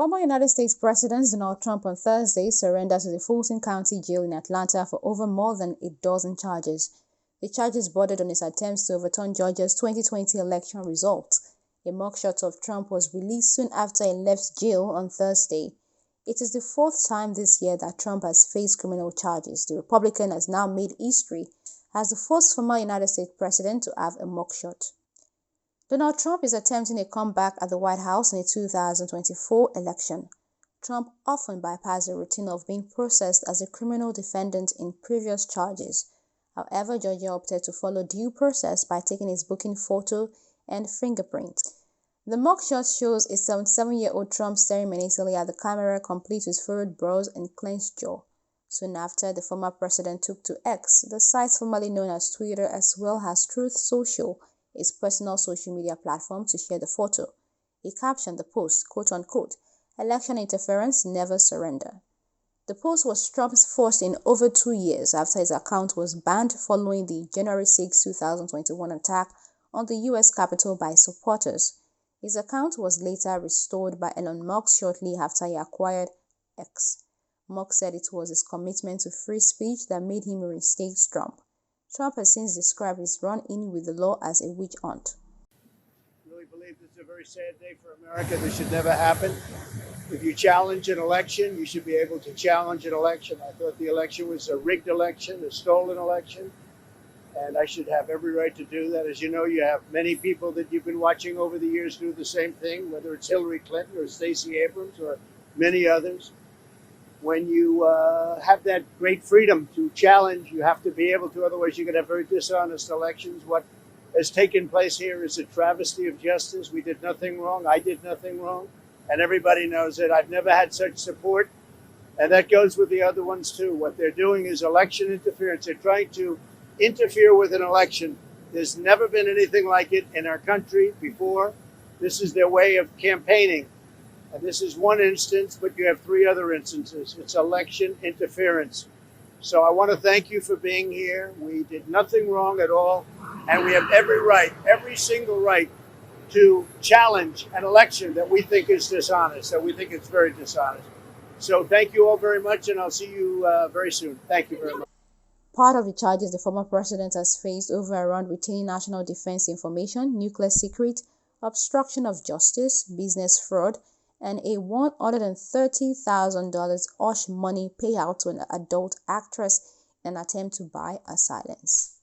Former United States President Donald Trump on Thursday surrendered to the Fulton County Jail in Atlanta for over more than a dozen charges. The charges bordered on his attempts to overturn Georgia's 2020 election results. A mugshot of Trump was released soon after he left jail on Thursday. It is the fourth time this year that Trump has faced criminal charges. The Republican has now made history as the first former United States president to have a mugshot. Donald Trump is attempting a comeback at the White House in the 2024 election. Trump often bypassed the routine of being processed as a criminal defendant in previous charges. However, Georgia opted to follow due process by taking his booking photo and fingerprint. The mugshot shows a 77-year-old Trump staring menacingly at the camera, complete with furrowed brows and clenched jaw. Soon after, the former president took to X, the site formerly known as Twitter, as well as Truth Social, his personal social media platform, to share the photo. He captioned the post, quote-unquote, "Election interference, never surrender." The post was Trump's first in over 2 years after his account was banned following the January 6, 2021 attack on the U.S. Capitol by supporters. His account was later restored by Elon Musk shortly after he acquired X. Musk said it was his commitment to free speech that made him reinstate Trump. Trump has since described his run-in with the law as a witch hunt. I really believe this is a very sad day for America. This should never happen. If you challenge an election, you should be able to challenge an election. I thought the election was a rigged election, a stolen election, and I should have every right to do that. As you know, you have many people that you've been watching over the years do the same thing, whether it's Hillary Clinton or Stacey Abrams or many others. When you have that great freedom to challenge, you have to be able to, otherwise you could have very dishonest elections. What has taken place here is a travesty of justice. We did nothing wrong. I did nothing wrong. And everybody knows it. I've never had such support. And that goes with the other ones too. What they're doing is election interference. They're trying to interfere with an election. There's never been anything like it in our country before. This is their way of campaigning. And this is one instance, but you have 3 other instances. It's election interference. So I want to thank you for being here. We did nothing wrong at all. And we have every right, every single right, to challenge an election that we think is dishonest, that we think is very dishonest. So thank you all very much, and I'll see you very soon. Thank you very much. Part of the charges the former president has faced over around retaining national defense information, nuclear secret, obstruction of justice, business fraud, and a $130,000 hush money payout to an adult actress in an attempt to buy her silence.